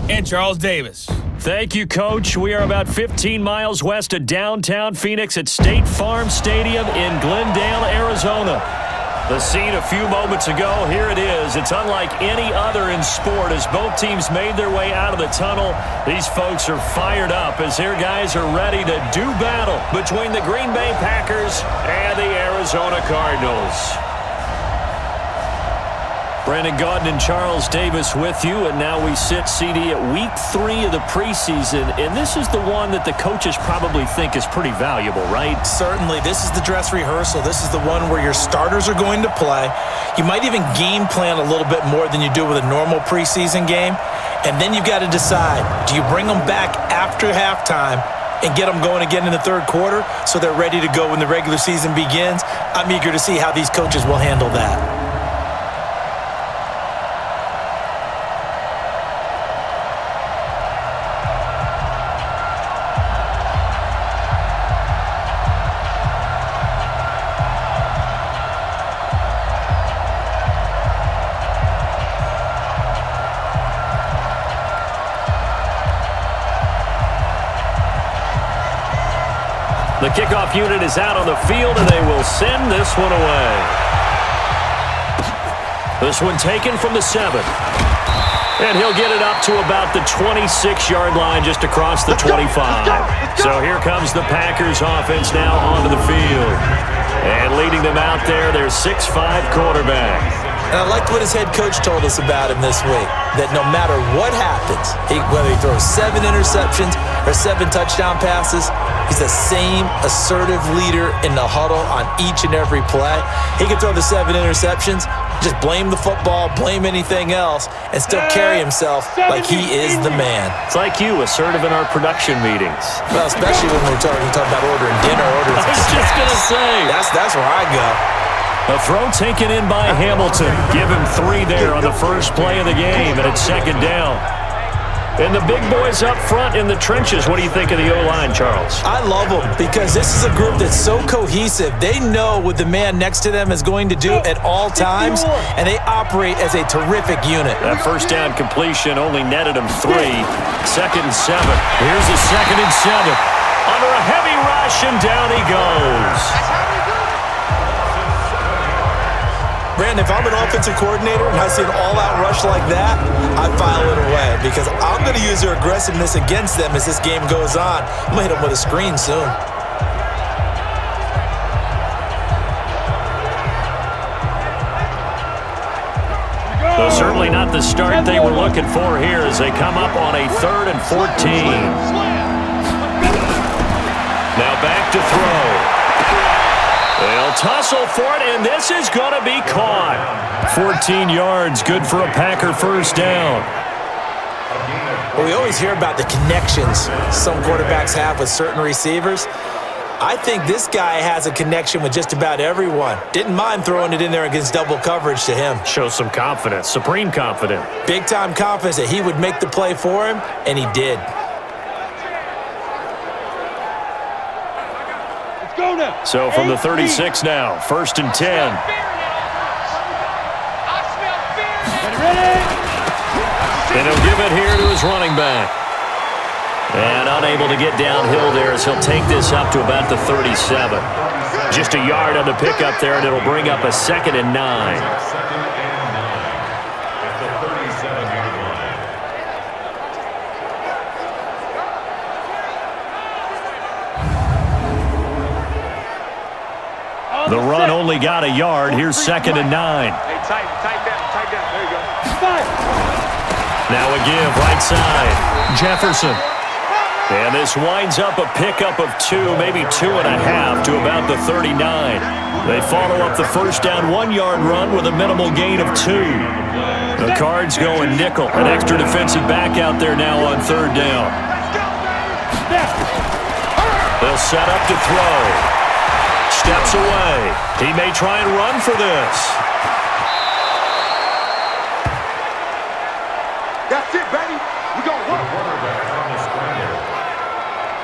and Charles Davis. Thank you, Coach. We are about 15 miles west of downtown Phoenix at State Farm Stadium in Glendale, Arizona. The scene a few moments ago, here it is. It's unlike any other in sport as both teams made their way out of the tunnel. These folks are fired up as their guys are ready to do battle between the Green Bay Packers and the Arizona Cardinals. Brandon Gaudin and Charles Davis with you, and now we sit, CD, at week 3 of the preseason, and this is the one that the coaches probably think is pretty valuable, right? Certainly. This is the dress rehearsal. This is the one where your starters are going to play. You might even game plan a little bit more than you do with a normal preseason game, and then you've got to decide, do you bring them back after halftime and get them going again in the third quarter so they're ready to go when the regular season begins? I'm eager to see how these coaches will handle that. The kickoff unit is out on the field, and they will send this one away. This one taken from the 7. And he'll get it up to about the 26-yard line just across the 25. So here comes the Packers offense now onto the field. And leading them out there, their 6'5 quarterback. And I liked what his head coach told us about him this week, that no matter what happens, whether he throws 7 interceptions or 7 touchdown passes, he's the same assertive leader in the huddle on each and every play. He can throw the 7 interceptions, just blame the football, blame anything else, and still carry himself like he is the man. It's like you, assertive in our production meetings. Well, especially when we're talking about ordering dinner, ordering I was just going to say. That's where I go. A throw taken in by Hamilton. Give him 3 there on the first play of the game, and it's second down. And the big boys up front in the trenches. What do you think of the O-line, Charles? I love them because this is a group that's so cohesive. They know what the man next to them is going to do at all times, and they operate as a terrific unit. That first down completion only netted him 3. Second and 7. Here's a second and 7. Under a heavy rush, and down he goes. Brandon, if I'm an offensive coordinator and I see an all-out rush like that, I file it away because I'm going to use their aggressiveness against them as this game goes on. I'm going to hit them with a screen soon. So certainly not the start they were looking for here as they come up on a 3rd and 14. Now back to throw. They'll tussle for it, and this is going to be caught. 14 yards, good for a Packer first down. Well, we always hear about the connections some quarterbacks have with certain receivers. I think this guy has a connection with just about everyone. Didn't mind throwing it in there against double coverage to him. Shows some confidence, supreme confidence. Big-time confidence that he would make the play for him, and he did. So from the 36 now, 1st and 10. And he'll give it here to his running back. And unable to get downhill there as he'll take this up to about the 37. Just a yard on the pickup there, and it'll bring up a 2nd and 9. The run only got a yard. Here's 2nd and 9. Hey, tight down. There you go. Now a give, right side. Jefferson. And this winds up a pickup of 2, maybe 2.5 to about the 39. They follow up the first down 1-yard run with a minimal gain of 2. The Cards going nickel. An extra defensive back out there now on 3rd down. They'll set up to throw. Steps away. He may try and run for this. That's it, baby. We're going to work.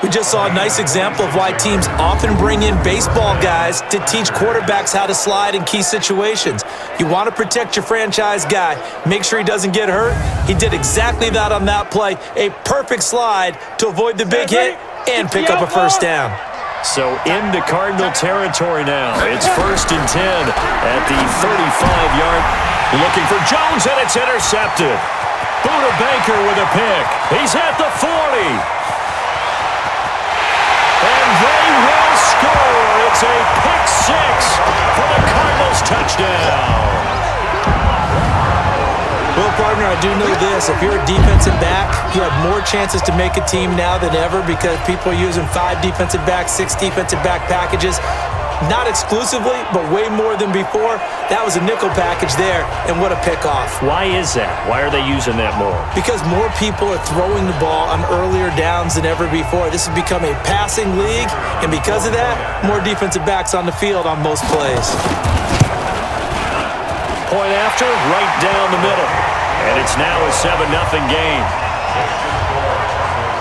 We just saw a nice example of why teams often bring in baseball guys to teach quarterbacks how to slide in key situations. You want to protect your franchise guy. Make sure he doesn't get hurt. He did exactly that on that play. A perfect slide to avoid the big hit and pick up a first down. So into Cardinal territory now. It's 1st and 10 at the 35-yard. Looking for Jones, and it's intercepted. Buda Baker with a pick. He's at the 40. And they will score. It's a pick six for the Cardinals touchdown. Well, partner, I do know this. If you're a defensive back, you have more chances to make a team now than ever because people are using 5 defensive backs, 6 defensive back packages. Not exclusively, but way more than before. That was a nickel package there, and what a pickoff. Why is that? Why are they using that more? Because more people are throwing the ball on earlier downs than ever before. This has become a passing league, and because of that, more defensive backs on the field on most plays. Point after, right down the middle. And it's now a 7-0 game.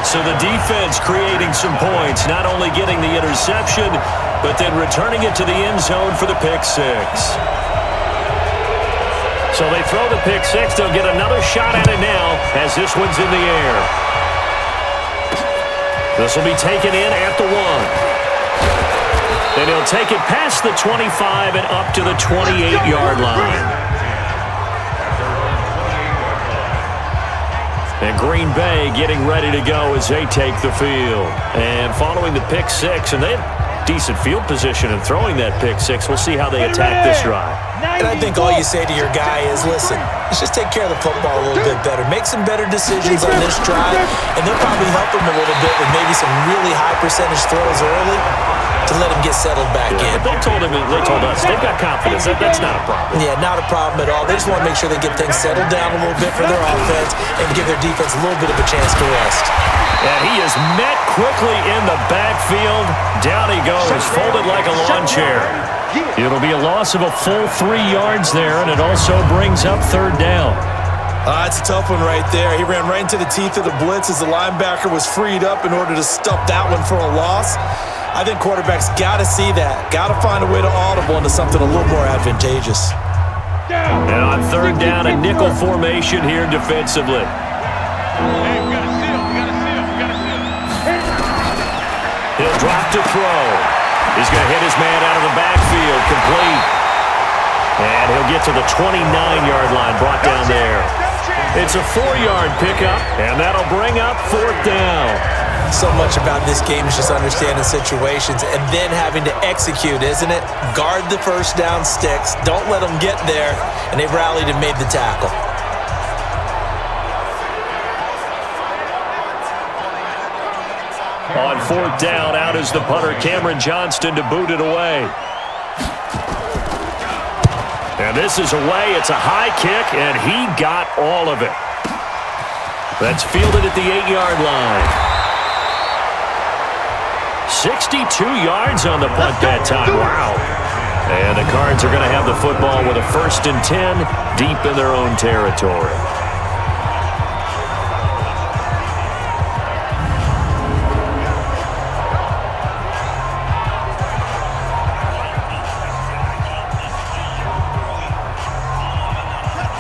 So the defense creating some points, not only getting the interception, but then returning it to the end zone for the pick six. So they throw the pick six. They'll get another shot at it now as this one's in the air. This will be taken in at the 1. And he'll take it past the 25 and up to the 28-yard line. And Green Bay getting ready to go as they take the field. And following the pick six, and they have decent field position in throwing that pick six. We'll see how they attack this drive. And I think all you say to your guy is, listen, let's just take care of the football a little bit better. Make some better decisions on this drive, and they'll probably help him a little bit with maybe some really high percentage throws early to let him get settled back in. But they told us they've got confidence. That's not a problem. Yeah, not a problem at all. They just want to make sure they get things settled down a little bit for their offense and give their defense a little bit of a chance to rest. And he is met quickly in the backfield. Down he goes, folded like a lawn chair. It'll be a loss of a full 3 yards there, and it also brings up 3rd down. It's a tough one right there. He ran right into the teeth of the blitz as the linebacker was freed up in order to stop that one for a loss. I think quarterbacks got to see that. Got to find a way to audible into something a little more advantageous. And on 3rd down, a nickel formation here defensively. He'll drop to throw. He's going to hit his man out of the backfield, complete. And he'll get to the 29-yard line, brought down there. It's a 4-yard pickup, and that'll bring up 4th down. So much about this game is just understanding situations and then having to execute, isn't it? Guard the first down sticks. Don't let them get there, and they've rallied and made the tackle. On 4th down, out is the punter, Cameron Johnston, to boot it away. And this is away. It's a high kick, and he got all of it. That's fielded at the 8-yard line. 62 yards on the punt that time. Wow. And the Cards are going to have the football with a 1st and 10 deep in their own territory.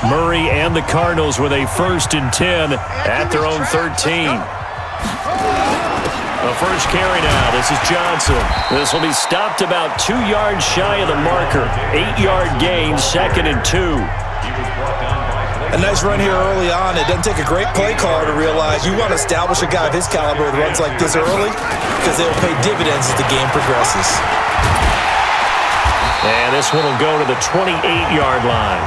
Murray and the Cardinals with a 1st and 10 at their own 13. The first carry now. This is Johnson. This will be stopped about 2 yards shy of the marker. 8-yard gain, 2nd and 2. A nice run here early on. It doesn't take a great play caller to realize you want to establish a guy of his caliber with runs like this early because they'll pay dividends as the game progresses. And this one will go to the 28-yard line.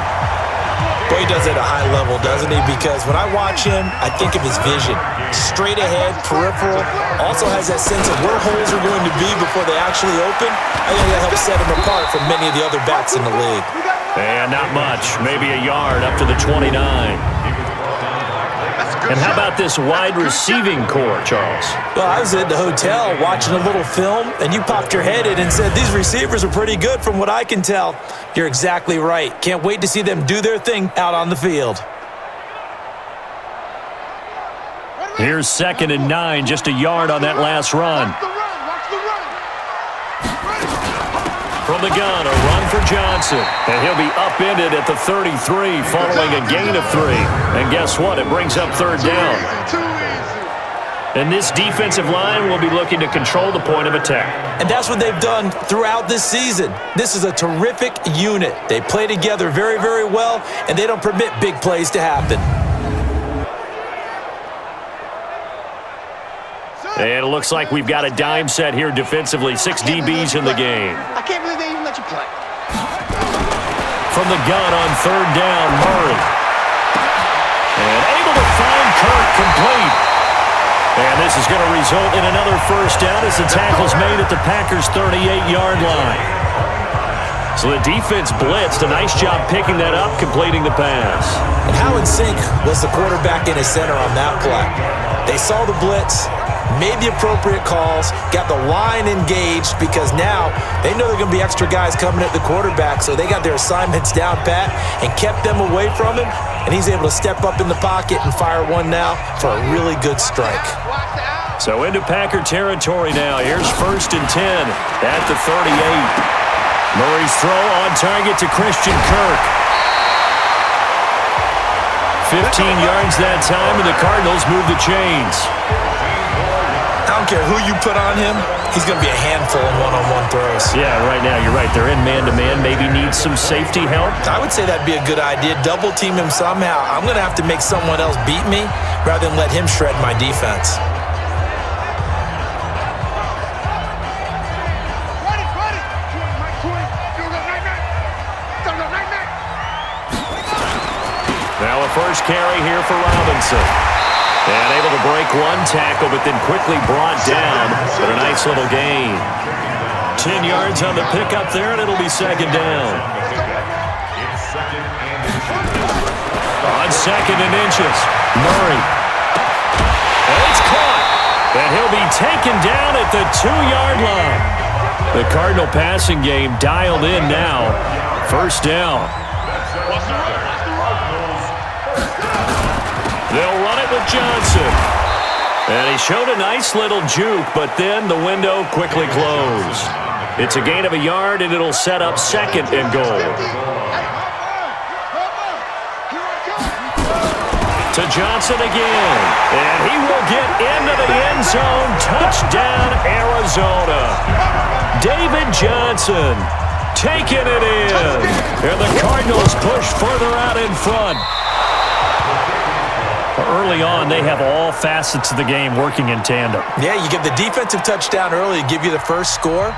Boy, he does it at a high level, doesn't he? Because when I watch him, I think of his vision. Straight ahead, peripheral. Also has that sense of where holes are going to be before they actually open. I think that helps set him apart from many of the other backs in the league. And not much. Maybe a yard up to the 29. And how about this wide receiving core, Charles? Well, I was at the hotel watching a little film, and you popped your head in and said, these receivers are pretty good from what I can tell. You're exactly right. Can't wait to see them do their thing out on the field. Here's 2nd and 9, just a yard on that last run. From the gun, a run for Johnson. And he'll be upended at the 33 following a gain of 3. And guess what? It brings up third down. And this defensive line will be looking to control the point of attack. And that's what they've done throughout this season. This is a terrific unit. They play together very, very well, and they don't permit big plays to happen. And it looks like we've got a dime set here defensively. 6 DBs in the game. I can't believe they even let you play. From the gun on third down, Murray. And able to find Kirk complete. And this is going to result in another first down as the tackle's made at the Packers' 38-yard line. So the defense blitzed. A nice job picking that up, completing the pass. And how in sync was the quarterback in his center on that play? They saw the blitz, made the appropriate calls, got the line engaged because now they know they're going to be extra guys coming at the quarterback, so they got their assignments down pat and kept them away from him, and he's able to step up in the pocket and fire one now for a really good strike. So into Packer territory now. Here's 1st and 10 at the 38. Murray's throw on target to Christian Kirk. 15 yards that time, and the Cardinals move the chains. I don't care who you put on him, he's going to be a handful in one-on-one throws. Yeah, right now, you're right. They're in man-to-man. Maybe needs some safety help. I would say that'd be a good idea. Double team him somehow. I'm going to have to make someone else beat me rather than let him shred my defense. Now a first carry here for Robinson. And able to break one tackle, but then quickly brought down. But a nice little gain. 10 yards on the pickup there, and it'll be second down. On 2nd and inches, Murray. And it's caught. And he'll be taken down at the 2-yard line. The Cardinal passing game dialed in now. First down. They'll run it with Johnson. And he showed a nice little juke, but then the window quickly closed. It's a gain of a yard, and it'll set up 2nd and goal. To Johnson again. And he will get into the end zone. Touchdown, Arizona. David Johnson taking it in. And the Cardinals push further out in front. Early on, they have all facets of the game working in tandem. Yeah, you get the defensive touchdown early to give you the first score,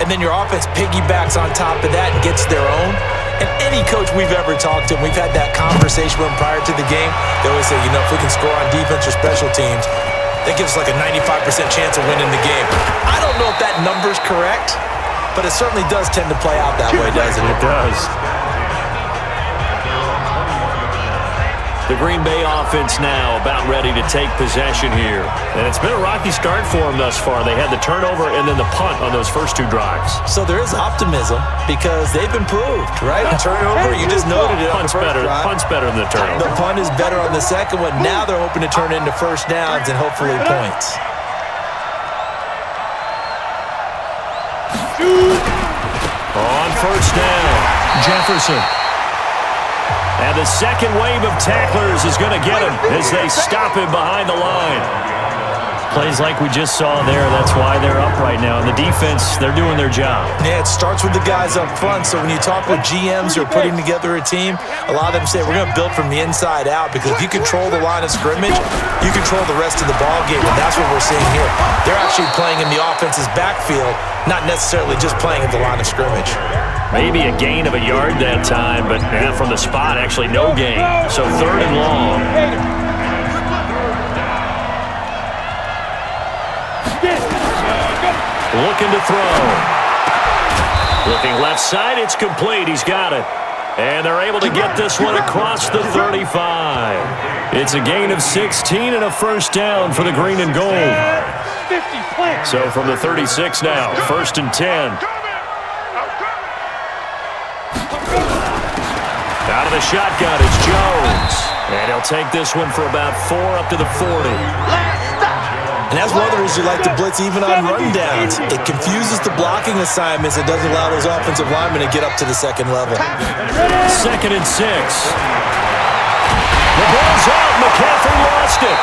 and then your offense piggybacks on top of that and gets their own. And any coach we've ever talked to, and we've had that conversation with them prior to the game, they always say, you know, if we can score on defense or special teams, that gives us like a 95% chance of winning the game. I don't know if that number's correct, but it certainly does tend to play out that way, doesn't it? It does. The Green Bay offense now about ready to take possession here. And it's been a rocky start for them thus far. They had the turnover and then the punt on those first 2 drives. So there is optimism because they've improved, right? The turnover, you just noted it on the first drive. Punt's better than the turnover. The punt is better on the second one. Now they're hoping to turn it into first downs and hopefully points. On first down, Jefferson. And the second wave of tacklers is going to get him as they stop him behind the line. Plays like we just saw there, that's why they're up right now. And the defense, they're doing their job. Yeah, it starts with the guys up front. So when you talk with GMs who are putting together a team, a lot of them say, we're going to build from the inside out, because if you control the line of scrimmage, you control the rest of the ball game, and that's what we're seeing here. They're actually playing in the offense's backfield, not necessarily just playing at the line of scrimmage. Maybe a gain of a yard that time, but from the spot, actually no gain. So 3rd and long. Looking to throw. Looking left side, it's complete. He's got it. And they're able to get this one across the 35. It's a gain of 16 and a first down for the green and gold. So from the 36 now, 1st and 10. Out of the shotgun, it's Jones. And he'll take this one for about 4 up to the 40. And that's one of the reasons you like to blitz even on rundowns. It confuses the blocking assignments. It doesn't allow those offensive linemen to get up to the second level. 2nd and 6. The ball's out. McCaffrey lost it.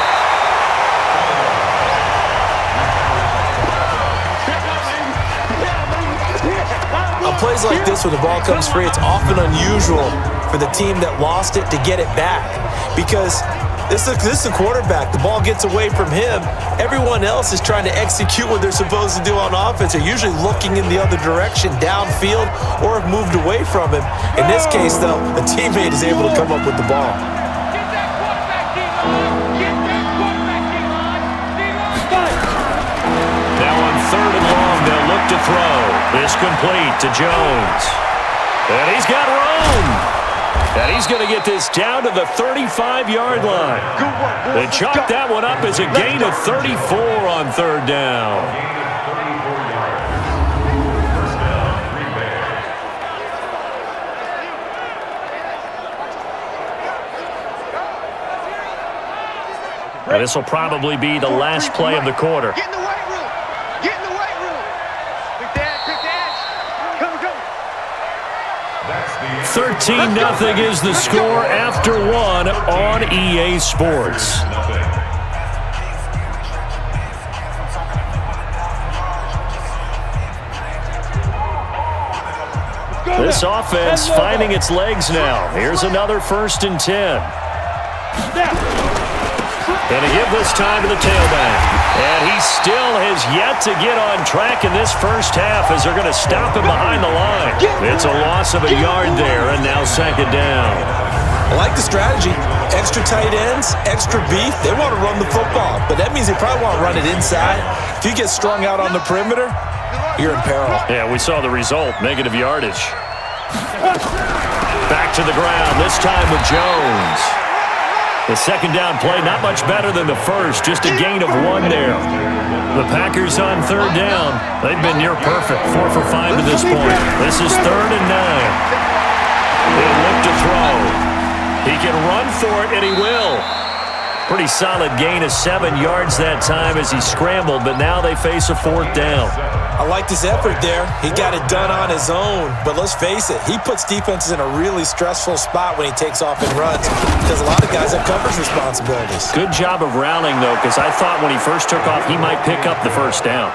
On plays like this, when the ball comes free, it's often unusual for the team that lost it to get it back. Because this is a quarterback. The ball gets away from him. Everyone else is trying to execute what they're supposed to do on offense. They're usually looking in the other direction, downfield, or have moved away from him. In this case, though, a teammate is able to come up with the ball. Now on 3rd and long, they'll look to throw. This complete to Jones. And he's got room. And he's going to get this down to the 35-yard line. They chalk that one up as a gain of 34 on 3rd down. And this will probably be the last play of the quarter. Get in the weight room. Get in the weight room. Big Dad. Come. 13-0 is the score after 1 on EA Sports. This offense finding its legs now. Here's another 1st and 10. Going to give this time to the tailback. And he still has yet to get on track in this first half as they're going to stop him behind the line. It's a loss of a yard there, and now 2nd down. I like the strategy. Extra tight ends, extra beef. They want to run the football, but that means they probably want to run it inside. If you get strung out on the perimeter, you're in peril. Yeah, we saw the result, negative yardage. Back to the ground, this time with Jones. The 2nd down play, not much better than the first, just a gain of 1 there. The Packers on 3rd down. They've been near perfect, 4 for 5 to this point. This is 3rd and 9. He'll look to throw. He can run for it, and he will. Pretty solid gain of 7 yards that time as he scrambled, but now they face a 4th down. I like this effort there. He got it done on his own, but let's face it, he puts defenses in a really stressful spot when he takes off and runs because a lot of guys have coverage responsibilities. Good job of rallying, though, because I thought when he first took off, he might pick up the 1st down.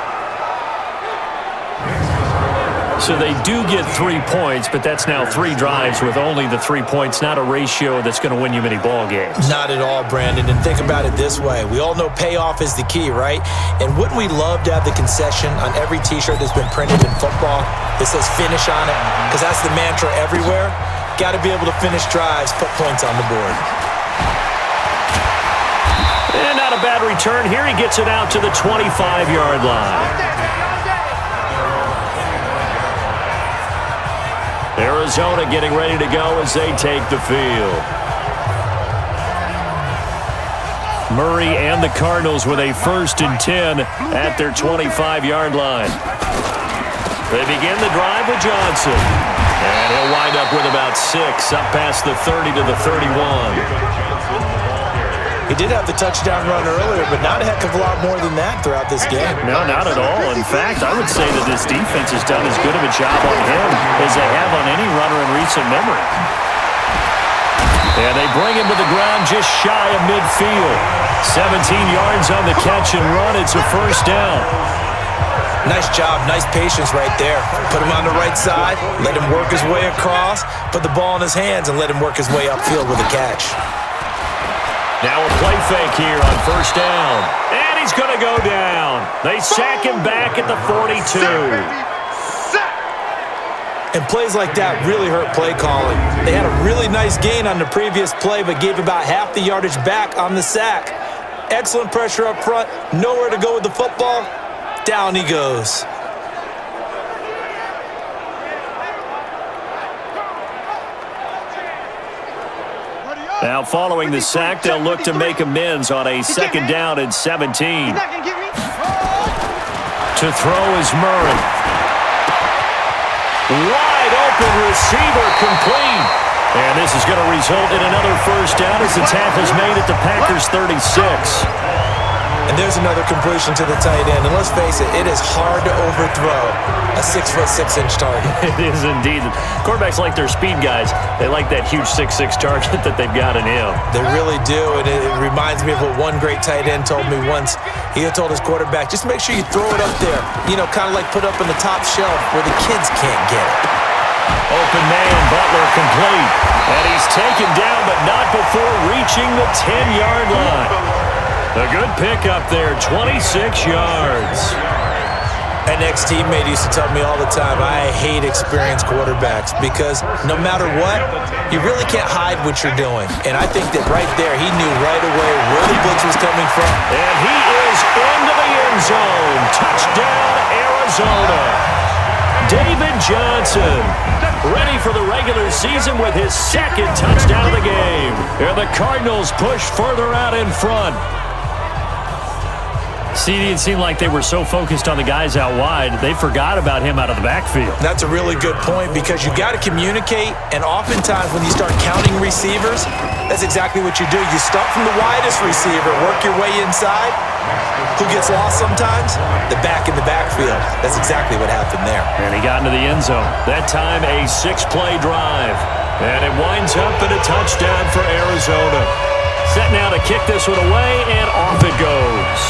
So they do get 3 points, but that's now 3 drives with only the 3 points, not a ratio that's going to win you many ball games. Not at all, Brandon. And think about it this way. We all know payoff is the key, right? And wouldn't we love to have the concession on every T-shirt that's been printed in football that says finish on it? Because that's the mantra everywhere. Got to be able to finish drives, put points on the board. And not a bad return. Here he gets it out to the 25-yard line. Arizona getting ready to go as they take the field. Murray and the Cardinals with a 1st and 10 at their 25-yard line. They begin the drive with Johnson. And he'll wind up with about 6 up past the 30 to the 31. He did have the touchdown run earlier, but not a heck of a lot more than that throughout this game. No, not at all. In fact, I would say that this defense has done as good of a job on him as they have on any runner in recent memory. And they bring him to the ground just shy of midfield. 17 yards on the catch and run. It's a 1st down. Nice job, nice patience right there. Put him on the right side, let him work his way across, put the ball in his hands, and let him work his way upfield with a catch. Now a play fake here on 1st down. And he's going to go down. They sack him back at the 42. And plays like that really hurt play calling. They had a really nice gain on the previous play, but gave about half the yardage back on the sack. Excellent pressure up front. Nowhere to go with the football. Down he goes. Now following the sack, they'll look to make amends on a 2nd down and 17. To throw is Murray. Wide open receiver complete. And this is going to result in another 1st down as the tackle's made at the Packers' 36. And there's another completion to the tight end. And let's face it, it is hard to overthrow a 6'6" target. It is indeed. Quarterbacks like their speed guys. They like that huge 6'6" target that they've got in him. They really do, and it reminds me of what one great tight end told me once. He had told his quarterback, just make sure you throw it up there, kind of like put up on the top shelf where the kids can't get it. Open man, Butler complete. And he's taken down, but not before reaching the 10-yard line. A good pickup there, 26 yards. An ex-teammate used to tell me all the time, I hate experienced quarterbacks because no matter what, you really can't hide what you're doing. And I think that right there, he knew right away where the blitz was coming from. And he is into the end zone. Touchdown, Arizona. David Johnson, ready for the regular season with his second touchdown of the game. And the Cardinals push further out in front. CD, it seemed like they were so focused on the guys out wide, they forgot about him out of the backfield. That's a really good point because you got to communicate, and oftentimes when you start counting receivers, that's exactly what you do. You start from the widest receiver, work your way inside. Who gets lost sometimes? The back in the backfield. That's exactly what happened there. And he got into the end zone. That time a 6-play drive. And it winds up in a touchdown for Arizona. Set now to kick this one away, and off it goes.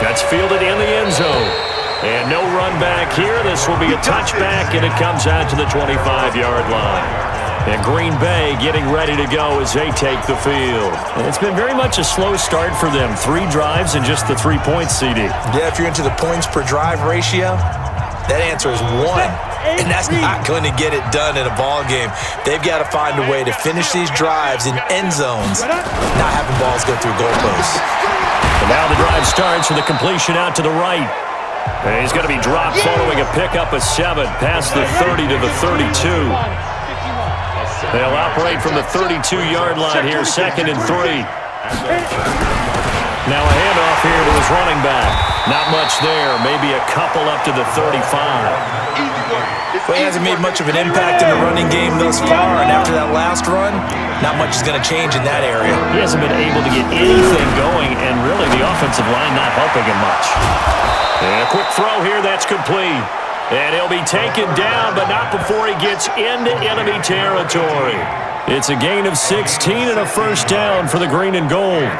That's fielded in the end zone. And no run back here. This will be a touchback, and it comes out to the 25-yard line. And Green Bay getting ready to go as they take the field. And it's been very much a slow start for them. 3 drives and just the 3 points, CD. Yeah, if you're into the points per drive ratio, that answer is 1. And that's not going to get it done in a ball game. They've got to find a way to finish these drives in end zones, not having balls go through goalposts. And now the drive starts with a completion out to the right. And he's going to be dropped following a pickup of 7 past the 30 to the 32. They'll operate from the 32-yard line here, 2nd and 3. Now a handoff here to his running back. Not much there, maybe a couple up to the 35. Well, he hasn't made much of an impact in the running game thus far, and after that last run, not much is going to change in that area. He hasn't been able to get anything going, and really the offensive line not helping him much. And a quick throw here, that's complete. And he'll be taken down, but not before he gets into enemy territory. It's a gain of 16 and a first down for the green and gold.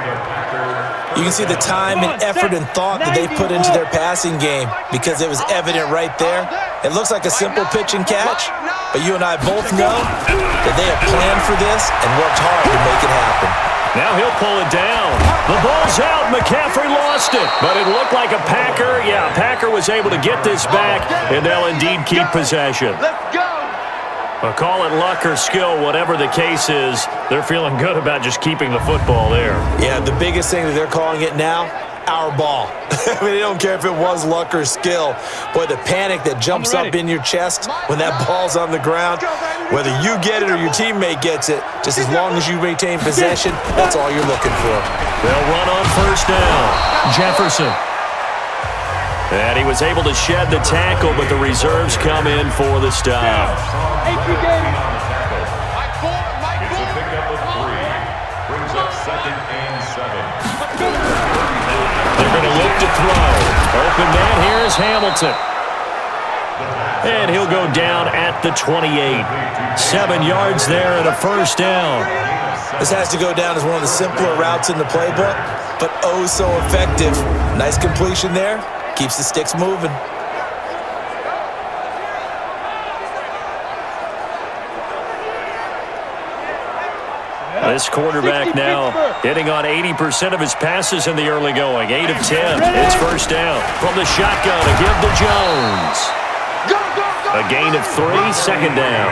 You can see the time and effort and thought that they put into their passing game because it was evident right there. It looks like a simple pitch and catch, but you and I both know that they have planned for this and worked hard to make it happen. Now he'll pull it down. The ball's out. McCaffrey lost it, but it looked like a Packer. Yeah, Packer was able to get this back, and they'll indeed keep possession. Let's go. Well, call it luck or skill, whatever the case is, they're feeling good about just keeping the football there. Yeah, the biggest thing that they're calling it now, our ball. I mean, they don't care if it was luck or skill. Boy, the panic that jumps up in your chest when that ball's on the ground, whether you get it or your teammate gets it, just as long as you maintain possession, that's all you're looking for. They'll run on first down. Jefferson. And he was able to shed the tackle, but the reserves come in for the stop. It's a pickup of 3. Brings up 2nd and 7. They're going to look to throw. Open man, here's Hamilton. And he'll go down at the 28. 7 yards there and a first down. This has to go down as one of the simpler routes in the playbook, but oh so effective. Nice completion there. Keeps the sticks moving. This quarterback now hitting on 80% of his passes in the early going. 8 of 10. It's first down from the shotgun to give to Jones. A gain of 3, 2nd down.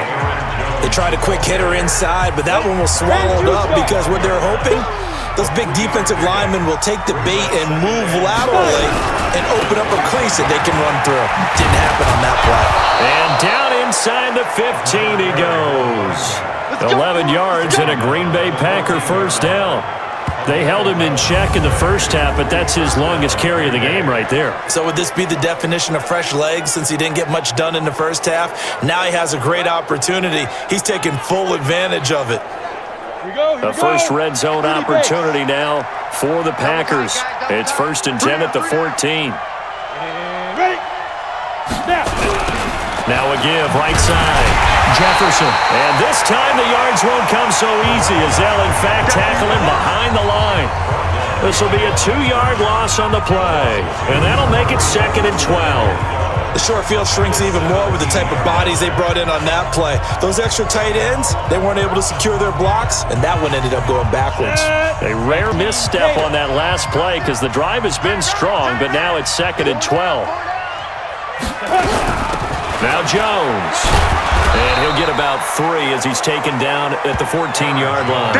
They tried a quick hitter inside, but that one was swallowed up because what they're hoping, those big defensive linemen will take the bait and move laterally and open up a crease that they can run through. Didn't happen on that play. And down inside the 15 he goes. 11 yards and a Green Bay Packer first down. They held him in check in the first half, but that's his longest carry of the game right there. So would this be the definition of fresh legs since he didn't get much done in the first half? Now he has a great opportunity. He's taking full advantage of it. The first red zone opportunity now for the Packers. It's 1st and 10 at the 14. Now a give, right side. Jefferson. And this time the yards won't come so easy as they'll, in fact, tackle him behind the line. This will be a 2-yard loss on the play, and that'll make it 2nd and 12. The short field shrinks even more with the type of bodies they brought in on that play. Those extra tight ends, they weren't able to secure their blocks, and that one ended up going backwards. A rare misstep on that last play because the drive has been strong, but now it's 2nd and 12. Now Jones. And he'll get about 3 as he's taken down at the 14-yard line.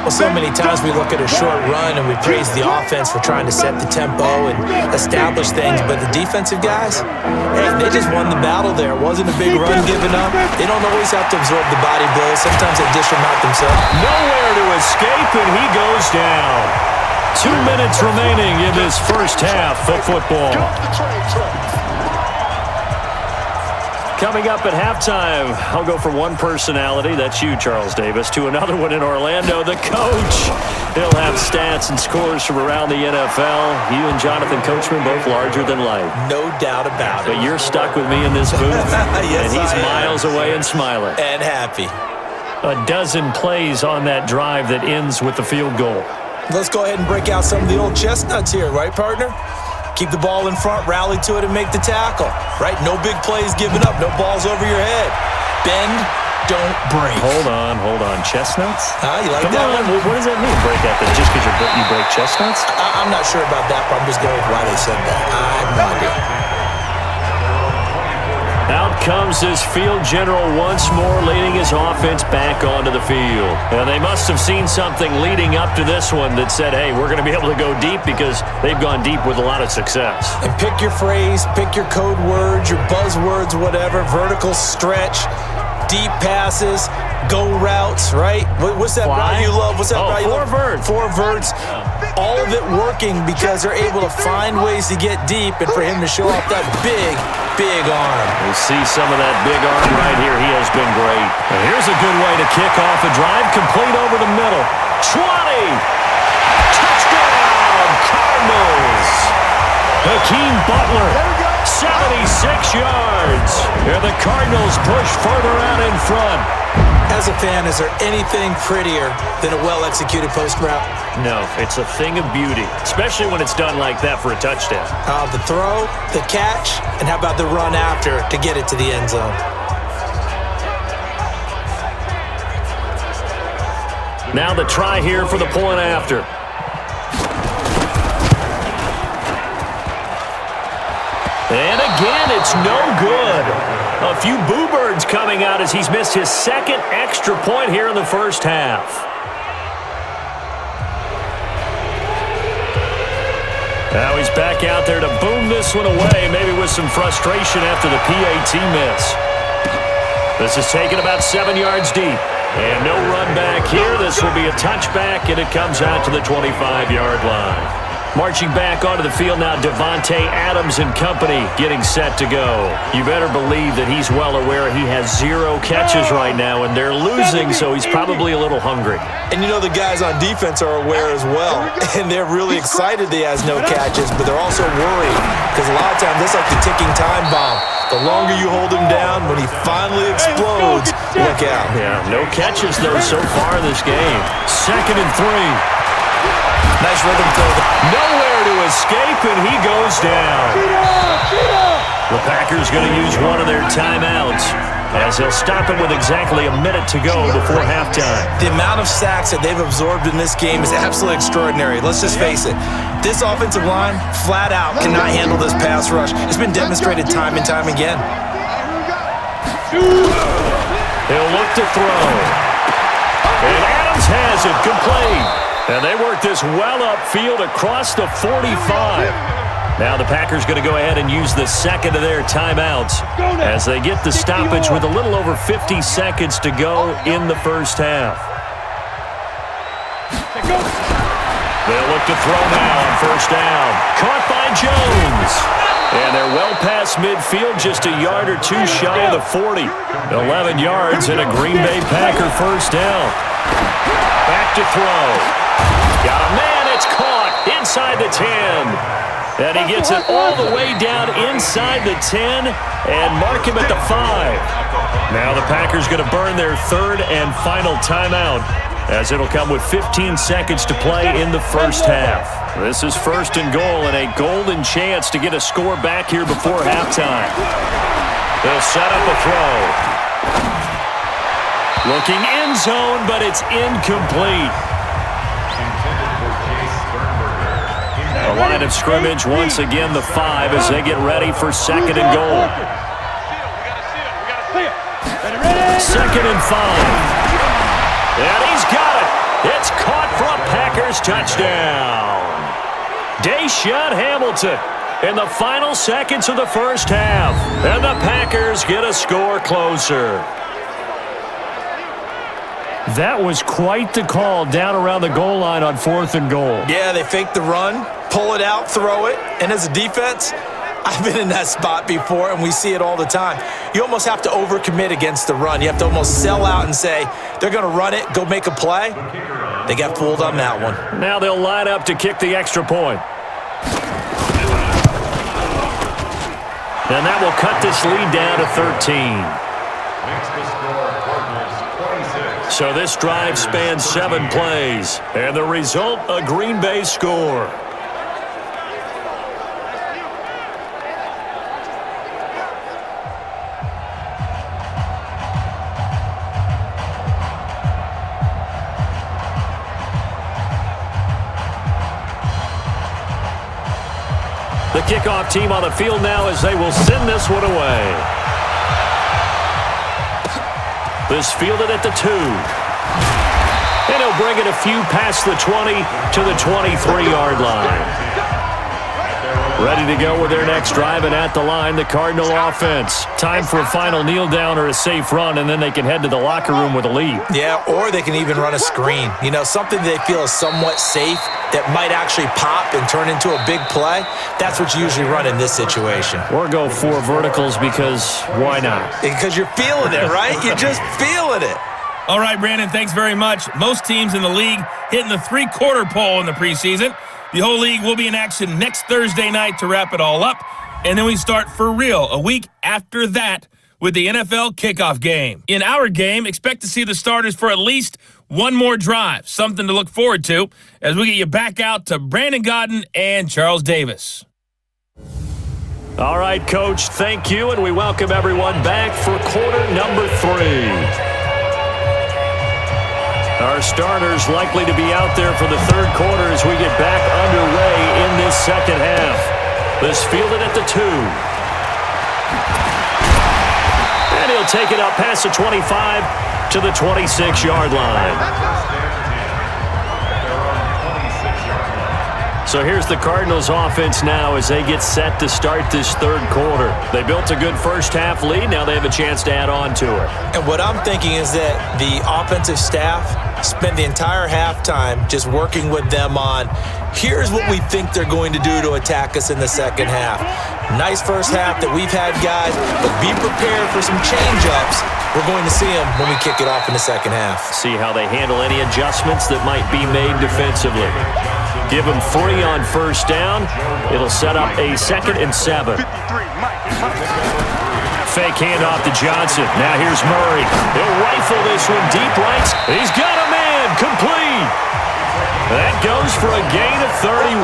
Well, so many times we look at a short run and we praise the offense for trying to set the tempo and establish things, but the defensive guys, hey, they just won the battle there. It wasn't a big run given up. They don't always have to absorb the body blows. Sometimes they dish them out themselves. Nowhere to escape, and he goes down. 2 minutes remaining in this first half of football. Coming up at halftime, I'll go from one personality, that's you, Charles Davis, to another one in Orlando, the coach. He'll have stats and scores from around the NFL. You and Jonathan Coachman both larger than life. No doubt about it. But you're stuck with me in this booth, yes, and he's miles away and smiling. And happy. A dozen plays on that drive that ends with the field goal. Let's go ahead and break out some of the old chestnuts here, right, partner? Keep the ball in front, rally to it, and make the tackle, right? No big plays given up, no balls over your head. Bend, don't break. Hold on. Chestnuts? You like Come that on. one? What does that mean, break out? Just because you break chestnuts? I'm not sure about that, but I'm just going with why they said that. I have no idea. Out comes this field general once more, leading his offense back onto the field. Now, they must have seen something leading up to this one that said, hey, we're going to be able to go deep because they've gone deep with a lot of success. And pick your phrase, pick your code words, your buzzwords, whatever, vertical stretch, deep passes, go routes, right? What's that route you love? What's that route you love? Four verts. All of it working because they're able to find ways to get deep and for him to show off that big arm. We see some of that big arm right here. He has been great. And here's a good way to kick off a drive, complete over the middle. 20! Touchdown, Cardinals! Hakeem Butler, 76 yards. And the Cardinals push further out in front. As a fan, is there anything prettier than a well-executed post route? No, it's a thing of beauty, especially when it's done like that for a touchdown. The throw, the catch, and how about the run after to get it to the end zone? Now the try here for the point after. And again, it's no good. A few boo birds coming out as he's missed his second extra point here in the first half. Now he's back out there to boom this one away, maybe with some frustration after the PAT miss. This is taken about 7 yards deep. And no run back here. This will be a touchback, and it comes out to the 25-yard line. Marching back onto the field now, Devontae Adams and company getting set to go. You better believe that he's well aware he has 0 catches right now, and they're losing, so he's probably a little hungry. And you know the guys on defense are aware as well, and they're really excited that he has no catches, but they're also worried because a lot of times that's like the ticking time bomb. The longer you hold him down, when he finally explodes, look out. Yeah, no catches, though, so far in this game. 2nd and 3. Nice rhythm throw. Nowhere to escape, and he goes down. The Packers going to use one of their timeouts as they'll stop it with exactly a minute to go before halftime. The amount of sacks that they've absorbed in this game is absolutely extraordinary. Let's just face it. This offensive line, flat out, cannot handle this pass rush. It's been demonstrated time and time again. He'll look to throw. And Adams has it complete. And they work this well upfield across the 45. Now the Packers going to go ahead and use the second of their timeouts as they get the stoppage with a little over 50 seconds to go in the first half. They'll look to throw now on first down. Caught by Jones. And they're well past midfield, just a yard or two shy of the 40. 11 yards and a Green Bay Packer first down. Back to throw. Got a man. It's caught inside the 10. And he gets it all the way down inside the 10 and mark him at the 5. Now the Packers going to burn their third and final timeout, as it'll come with 15 seconds to play in the first half. This is first and goal and a golden chance to get a score back here before halftime. They'll set up a throw. Looking end zone, but it's incomplete. The line of scrimmage once again the 5 as they get ready for second and goal. Second and 5. And he's got it. It's caught for a Packers touchdown. Deshaun Hamilton in the final seconds of the first half. And the Packers get a score closer. That was quite the call down around the goal line on fourth and goal. Yeah, they fake the run, pull it out, throw it. And as a defense, I've been in that spot before, and we see it all the time. You almost have to overcommit against the run. You have to almost sell out and say, they're going to run it, go make a play. They got fooled on that one. Now they'll line up to kick the extra point. And that will cut this lead down to 13. So this drive spans 7 plays, and the result, a Green Bay score. The kickoff team on the field now as they will send this one away. This fielded at the 2. And he'll bring it a few past the 20 to the 23-yard line. Ready to go with their next drive, and at the line, the Cardinal offense. Time for a final kneel down or a safe run, and then they can head to the locker room with a lead. Yeah, or they can even run a screen. You know, something they feel is somewhat safe that might actually pop and turn into a big play. That's what you usually run in this situation. Or go 4 verticals because why not? Because you're feeling it, right? You're just feeling it. All right, Brandon, thanks very much. Most teams in the league hitting the 3-quarter pole in the preseason. The whole league will be in action next Thursday night to wrap it all up. And then we start for real a week after that with the NFL kickoff game. In our game, expect to see the starters for at least one more drive. Something to look forward to as we get you back out to Brandon Godden and Charles Davis. All right, Coach, thank you, and we welcome everyone back for quarter number 3. Our starters likely to be out there for the third quarter as we get back underway in this second half. This fielded at the 2. And he'll take it up past the 25 to the 26-yard line. So here's the Cardinals offense now as they get set to start this third quarter. They built a good first half lead. Now they have a chance to add on to it. And what I'm thinking is that the offensive staff spent the entire halftime just working with them on, here's what we think they're going to do to attack us in the second half. Nice first half that we've had, guys, but be prepared for some change-ups. We're going to see them when we kick it off in the second half. See how they handle any adjustments that might be made defensively. Give them 3 on first down. It'll set up a 2nd and 7. Fake handoff to Johnson. Now here's Murray. He'll rifle this one deep right. He's got a man. Complete. That goes for a gain of 31.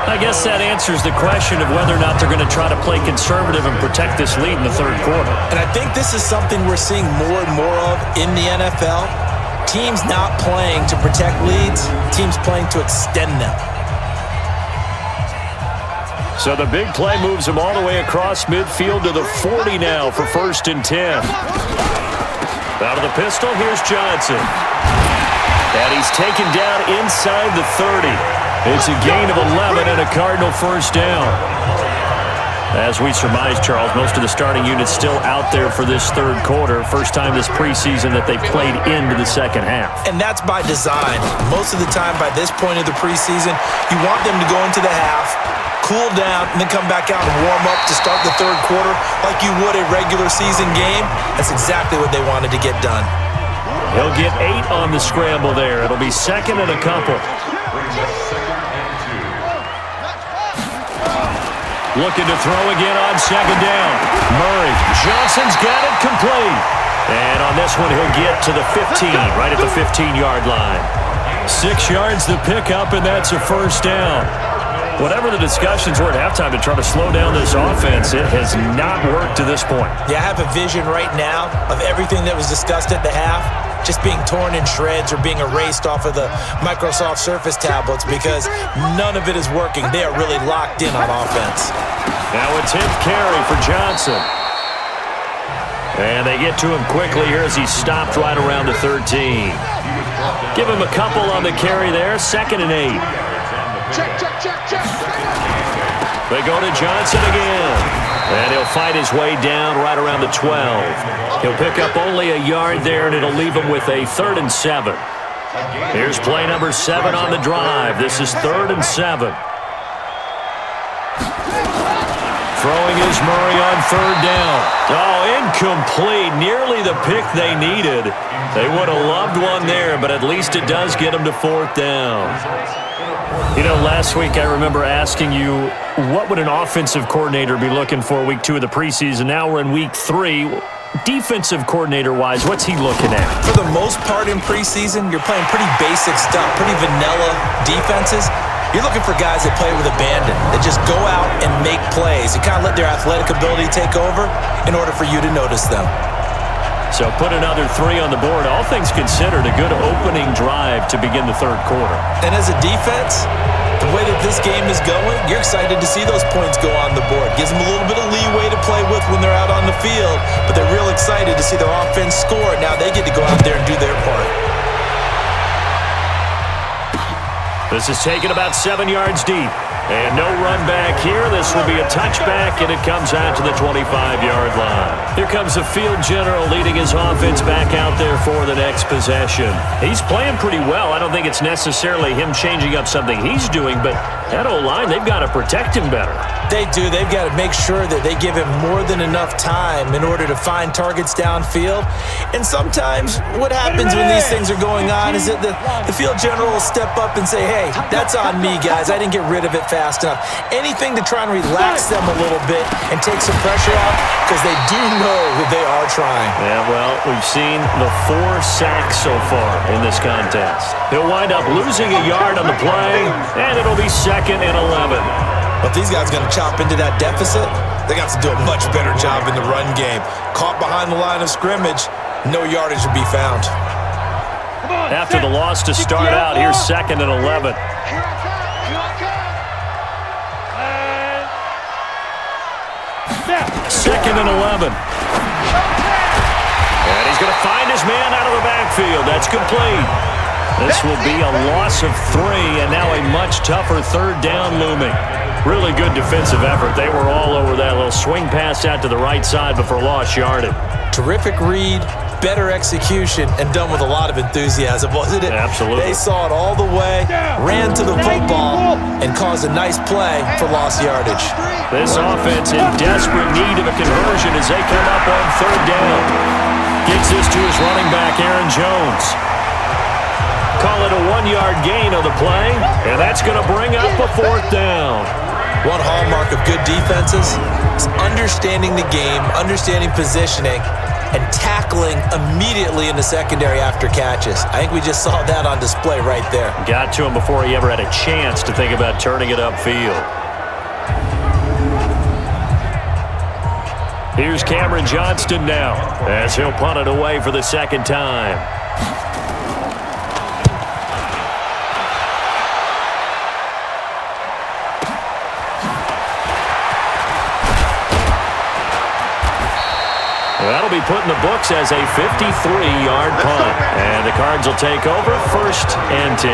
I guess that answers the question of whether or not they're going to try to play conservative and protect this lead in the third quarter. And I think this is something we're seeing more and more of in the NFL. Teams not playing to protect leads, teams playing to extend them. So the big play moves them all the way across midfield to the 40 now for 1st and 10. Out of the pistol, here's Johnson. And he's taken down inside the 30. It's a gain of 11 and a Cardinal first down. As we surmise, Charles, most of the starting units still out there for this third quarter. First time this preseason that they played into the second half. And that's by design. Most of the time by this point of the preseason, you want them to go into the half, cool down, and then come back out and warm up to start the third quarter like you would a regular season game. That's exactly what they wanted to get done. He'll get 8 on the scramble there. It'll be second and a couple. Brings up second and 2. Looking to throw again on second down. Murray. Johnson's got it complete. And on this one, he'll get to the 15, right at the 15-yard line. 6 yards to pick up, and that's a first down. Whatever the discussions were at halftime to try to slow down this offense, it has not worked to this point. Yeah, I have a vision right now of everything that was discussed at the half just being torn in shreds or being erased off of the Microsoft Surface tablets because none of it is working. They are really locked in on offense. Now a 10th carry for Johnson. And they get to him quickly here as he stopped right around the 13. Give him a couple on the carry there. Second and 8. Check. They go to Johnson again. And he'll fight his way down right around the 12. He'll pick up only a yard there, and it'll leave him with a 3rd and 7. Here's play number 7 on the drive. This is 3rd and 7. Throwing is Murray on 3rd down. Oh, incomplete. Nearly the pick they needed. They would have loved one there, but at least it does get them to 4th down. You know, last week I remember asking you, what would an offensive coordinator be looking for week 2 of the preseason? Now we're in week 3. Defensive coordinator-wise, what's he looking at? For the most part in preseason, you're playing pretty basic stuff, pretty vanilla defenses. You're looking for guys that play with abandon, that just go out and make plays. You kind of let their athletic ability take over in order for you to notice them. So put another 3 on the board. All things considered, a good opening drive to begin the 3rd quarter. And as a defense, the way that this game is going, you're excited to see those points go on the board. Gives them a little bit of leeway to play with when they're out on the field, but they're real excited to see their offense score. Now they get to go out there and do their part. This is taken about 7 yards deep. And no run back here. This will be a touchback, and it comes out to the 25-yard line. Here comes the field general leading his offense back out there for the next possession. He's playing pretty well. I don't think it's necessarily him changing up something he's doing, but that O-line, they've got to protect him better. They do. They've got to make sure that they give him more than enough time in order to find targets downfield. And sometimes what happens when these things are going on is that the field general will step up and say, hey, that's on me, guys. I didn't get rid of it fast enough. Anything to try and relax them a little bit and take some pressure off because they do know that they are trying. Yeah, well, we've seen the 4 sacks so far in this contest. He'll wind up losing a yard on the play, and it'll be 2nd and 11. But these guys are going to chop into that deficit. They got to do a much better job in the run game. Caught behind the line of scrimmage, no yardage to be found. After the loss to start out, here's 2nd and 11. Second and 11. And he's going to find his man out of the backfield. That's complete. This will be a loss of 3, and now a much tougher 3rd down looming. Really good defensive effort. They were all over that little swing pass out to the right side before lost yardage. Terrific read, better execution, and done with a lot of enthusiasm, wasn't it? Absolutely. They saw it all the way, ran to the football, and caused a nice play for lost yardage. This offense in desperate need of a conversion as they come up on 3rd down. Gets this to his running back, Aaron Jones. Call it a 1-yard gain on the play, and that's going to bring up a 4th down. One hallmark of good defenses is understanding the game, understanding positioning, and tackling immediately in the secondary after catches. I think we just saw that on display right there. Got to him before he ever had a chance to think about turning it upfield. Here's Cameron Johnston now as he'll punt it away for the 2nd time. That'll be put in the books as a 53-yard punt. And the Cards will take over 1st and 10.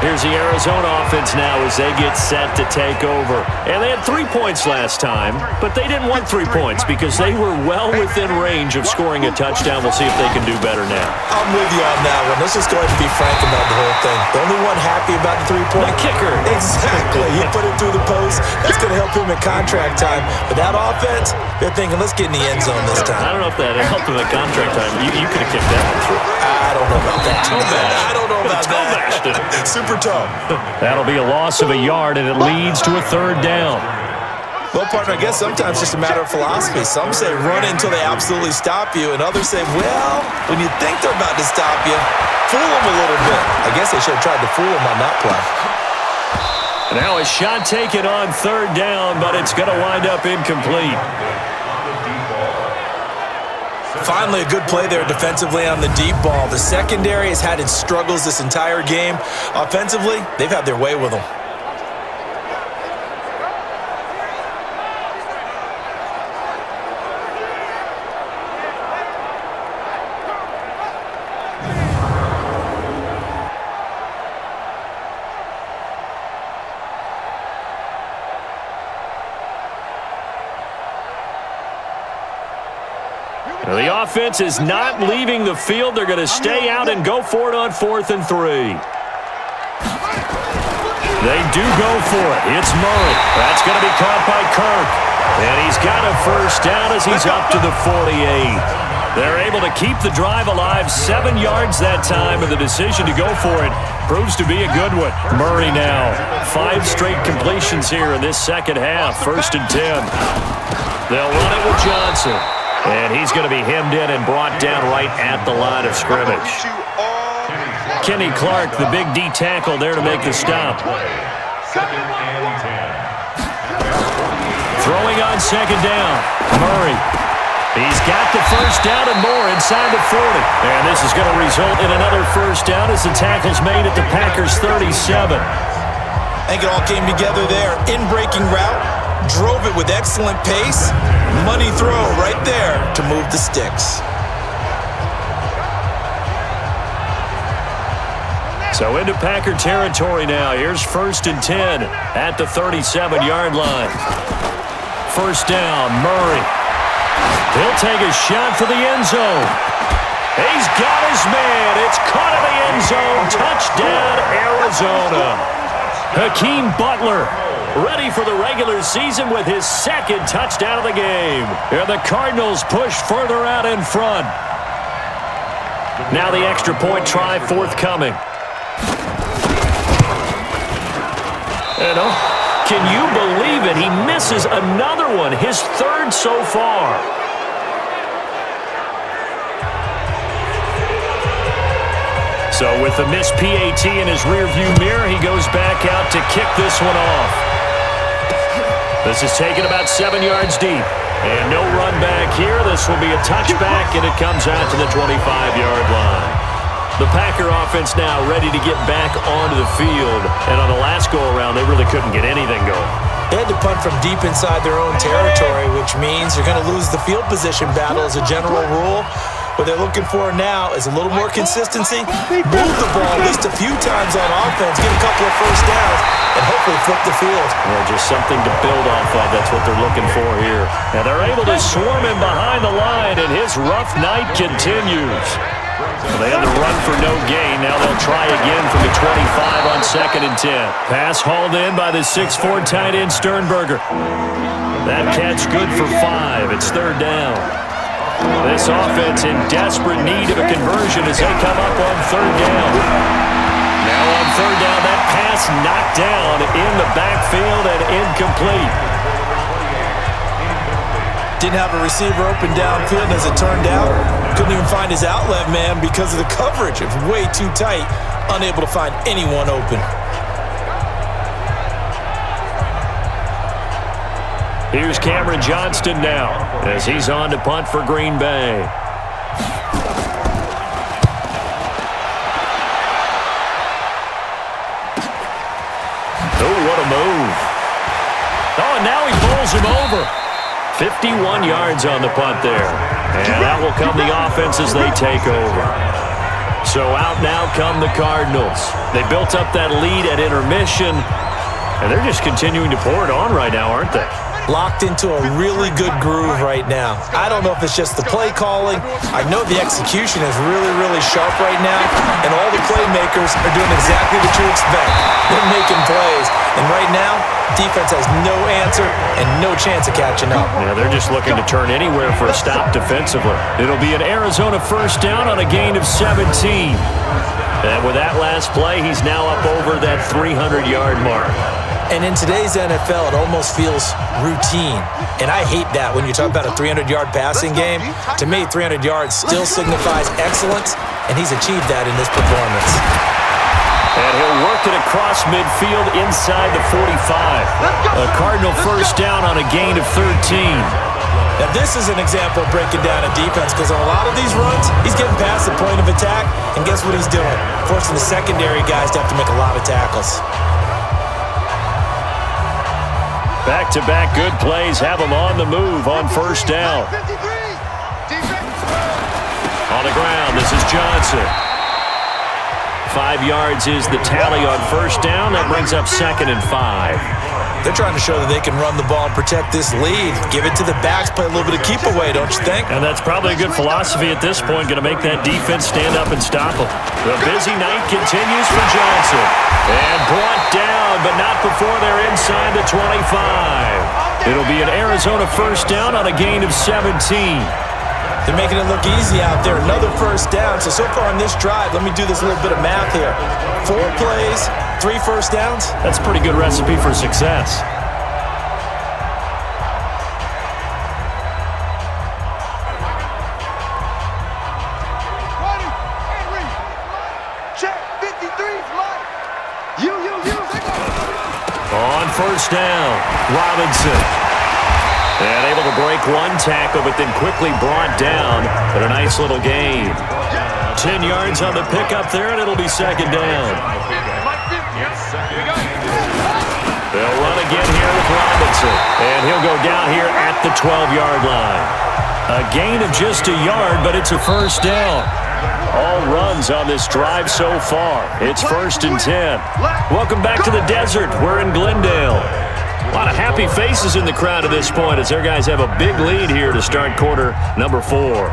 Here's the Arizona offense now as they get set to take over. And they had 3 points last time, but they didn't want 3 points because they were well within range of scoring a touchdown. We'll see if they can do better now. I'm with you on that one. Let's just go ahead and be frank about the whole thing. The only one happy about the 3-point. The kicker. Exactly. He put it through the post. That's going to help him at contract time. But that offense, they're thinking, let's get in the end zone this time. I don't know if that helped him at contract time. You could have kicked that one through. I don't know about that. I don't know about that. Super tough. That'll be a loss of a yard, and it leads to a 3rd down. Well, partner, I guess sometimes it's just a matter of philosophy. Some say run until they absolutely stop you, and others say, well, when you think they're about to stop you, fool them a little bit. I guess they should have tried to fool them on that play. Now a shot taken on 3rd down, but it's going to wind up incomplete. Finally, a good play there defensively on the deep ball. The secondary has had its struggles this entire game. Offensively, they've had their way with them. Now the offense is not leaving the field. They're going to stay out and go for it on 4th and 3. They do go for it. It's Murray. That's going to be caught by Kirk. And he's got a 1st down as he's up to the 48. They're able to keep the drive alive. 7 yards that time, and the decision to go for it proves to be a good one. Murray now. 5 straight completions here in this second half. 1st and 10. They'll run it with Johnson. And he's going to be hemmed in and brought down right at the line of scrimmage. Kenny Clark, the big D tackle there to make the stop. 2nd and 10. Throwing on 2nd down. Murray. He's got the 1st down and more inside the 40. And this is going to result in another 1st down as the tackle's made at the Packers' 37. I think it all came together there. In-breaking route. Drove it with excellent pace. Money throw right there to move the sticks. So into Packer territory now. Here's 1st and 10 at the 37-yard line. 1st down, Murray. He'll take a shot for the end zone. He's got his man. It's caught in the end zone. Touchdown, Arizona. Hakeem Butler ready for the regular season with his 2nd touchdown of the game. And the Cardinals push further out in front. Now the extra point try forthcoming. And can you believe it? He misses another one, his 3rd so far. So with the missed PAT in his rearview mirror, he goes back out to kick this one off. This is taken about 7 yards deep. And no run back here. This will be a touchback, and it comes out to the 25-yard line. The Packer offense now ready to get back onto the field. And on the last go-around, they really couldn't get anything going. They had to punt from deep inside their own territory, which means you're going to lose the field position battle as a general rule. What they're looking for now is a little more consistency, move the ball at least a few times on offense, get a couple of 1st downs, and hopefully flip the field. Well, just something to build off of. That's what they're looking for here. And they're able to swarm him behind the line, and his rough night continues. Well, they had to run for no gain. Now they'll try again from the 25 on 2nd and 10. Pass hauled in by the 6'4" tight end Sternberger. That catch good for 5. It's 3rd down. This offense in desperate need of a conversion as they come up on 3rd down. Now on 3rd down, that pass knocked down in the backfield and incomplete. Didn't have a receiver open downfield, as it turned out. Couldn't even find his outlet man because of the coverage. It was way too tight. Unable to find anyone open. Here's Cameron Johnston now as he's on to punt for Green Bay. Oh, what a move. Oh, and now he bowls him over. 51 yards on the punt there. And that will come the offense as they take over. So out now come the Cardinals. They built up that lead at intermission, and they're just continuing to pour it on right now, aren't they? Locked into a really good groove right now. I don't know if it's just the play calling. I know the execution is really, really sharp right now, and all the playmakers are doing exactly what you expect. They're making plays, and right now, defense has no answer and no chance of catching up. Yeah, they're just looking to turn anywhere for a stop defensively. It'll be an Arizona first down on a gain of 17. And with that last play, he's now up over that 300-yard mark. And in today's NFL, it almost feels routine. And I hate that when you talk about a 300-yard passing game. To me, 300 yards still signifies excellence, and he's achieved that in this performance. And he'll work it across midfield inside the 45. A Cardinal first down on a gain of 13. Now, this is an example of breaking down a defense, because on a lot of these runs, he's getting past the point of attack, and guess what he's doing? Forcing the secondary guys to have to make a lot of tackles. Back-to-back good plays have him on the move on first down. On the ground, this is Johnson. 5 yards is the tally on first down. That brings up 2nd and 5. They're trying to show that they can run the ball and protect this lead. Give it to the backs, play a little bit of keep away, don't you think? And that's probably a good philosophy at this point, going to make that defense stand up and stop them. The busy night continues for Johnson. And brought down, but not before they're inside the 25. It'll be an Arizona first down on a gain of 17. They're making it look easy out there. Another first down. So far on this drive, let me do this little bit of math here. 4 plays, 3 first downs. That's a pretty good recipe for success. On first down, Robinson. And able to break one tackle, but then quickly brought down. But a nice little gain. 10 yards on the pickup there, and it'll be 2nd down. They'll run again here with Robinson. And he'll go down here at the 12-yard line. A gain of just a yard, but it's a first down. All runs on this drive so far. It's 1st and 10. Welcome back to the desert. We're in Glendale. A lot of happy faces in the crowd at this point as their guys have a big lead here to start quarter number 4.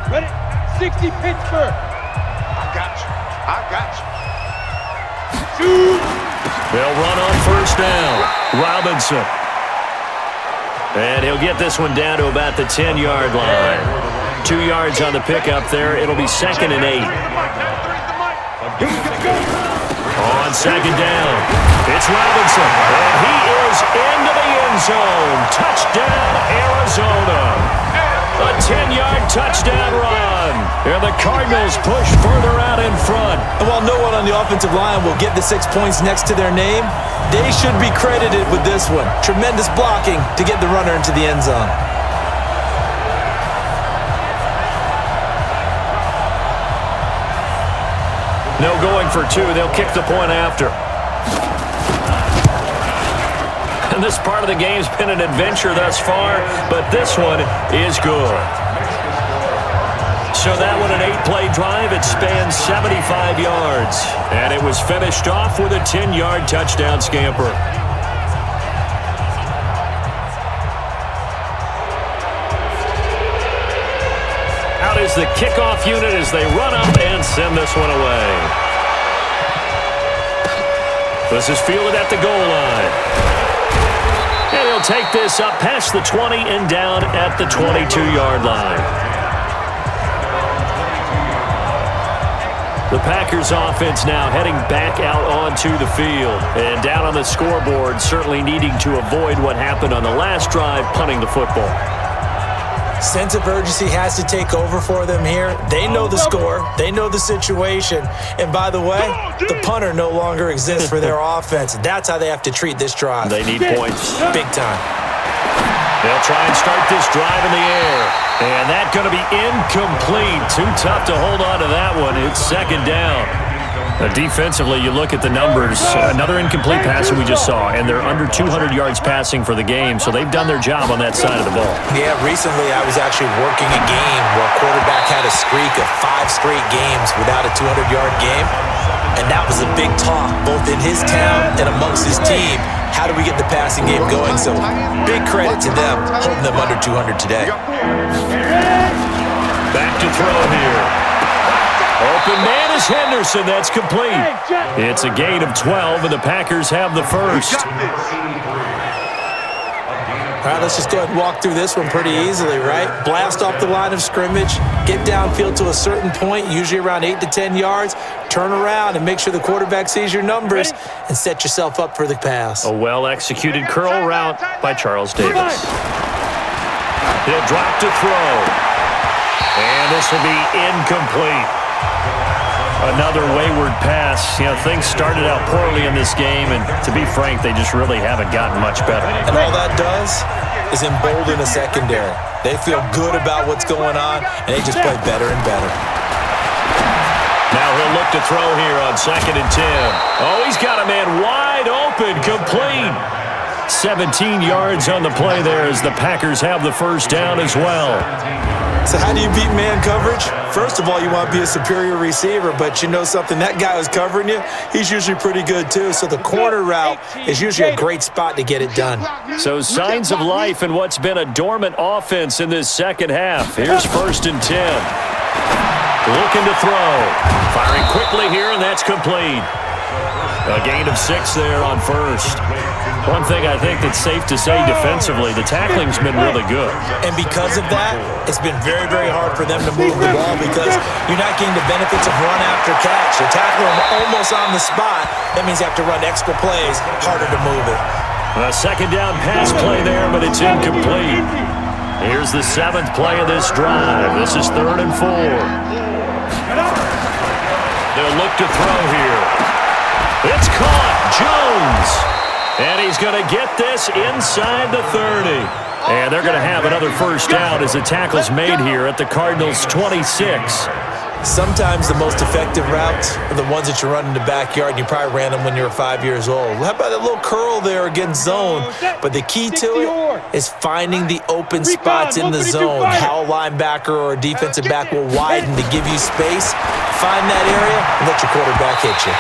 Ready? 60 Pittsburgh. I got you. Shoot. They'll run on first down. Robinson. And he'll get this one down to about the 10-yard line. 2 yards on the pickup there. It'll be 2nd and 8. On 2nd down, it's Robinson, and he is into the end zone. Touchdown, Arizona. A 10-yard touchdown run. And the Cardinals push further out in front. And while no one on the offensive line will get the 6 points next to their name, they should be credited with this one. Tremendous blocking to get the runner into the end zone. No going for 2. They'll kick the point after. And this part of the game's been an adventure thus far, but this one is good. So that one, an 8-play drive. It spans 75 yards. And it was finished off with a 10-yard touchdown scamper. Out is the kickoff unit as they run up and send this one away. This is fielded at the goal line. And he'll take this up past the 20 and down at the 22-yard line. The Packers offense now heading back out onto the field. And down on the scoreboard, certainly needing to avoid what happened on the last drive, punting the football. Sense of urgency has to take over for them here. They know the score. They know the situation. And by the way, the punter no longer exists for their offense. That's how they have to treat this drive. They need points. Big time. They'll try and start this drive in the air. And that's going to be incomplete. Too tough to hold on to that one. It's 2nd down. Defensively, you look at the numbers. Another incomplete pass that we just saw, and they're under 200 yards passing for the game, so they've done their job on that side of the ball. Yeah, recently I was actually working a game where a quarterback had a streak of 5 straight games without a 200-yard game, and that was a big talk both in his town and amongst his team. How do we get the passing game going? So big credit to them holding them under 200 today. Back to throw here. Open man is Henderson. That's complete. It's a gain of 12, and the Packers have the first. All right, let's just go ahead and walk through this one pretty easily, right? Blast off the line of scrimmage, get downfield to a certain point, usually around 8 to 10 yards, turn around and make sure the quarterback sees your numbers and set yourself up for the pass. A well-executed curl route by Charles Davis. He'll drop to throw. And this will be incomplete. Another wayward pass. You know, things started out poorly in this game, and to be frank, they just really haven't gotten much better. And all that does is embolden a secondary. They feel good about what's going on, and they just play better and better. Now he'll look to throw here on 2nd and 10. Oh, he's got a man wide open, complete. 17 yards on the play there as the Packers have the first down as well. So how do you beat man coverage? First of all, you want to be a superior receiver, but you know something, that guy who's covering you, he's usually pretty good too. So the corner route is usually a great spot to get it done. So signs of life in what's been a dormant offense in this second half. Here's 1st and 10. Looking to throw. Firing quickly here, and that's complete. A gain of 6 there on first. One thing I think that's safe to say defensively, the tackling's been really good. And because of that, it's been very, very hard for them to move the ball because you're not getting the benefits of run after catch. You're tackling them almost on the spot. That means you have to run extra plays, harder to move it. A 2nd down pass play there, but it's incomplete. Here's the 7th play of this drive. This is 3rd and 4. They'll look to throw here. It's caught. Jones. And he's going to get this inside the 30. And they're going to have another first down as the tackle's made here at the Cardinals' 26. Sometimes the most effective routes are the ones that you run in the backyard, and you probably ran them when you were 5 years old. How about that little curl there against zone? But the key to it is finding the open spots in the zone. How a linebacker or a defensive back will widen to give you space. Find that area and let your quarterback hit you.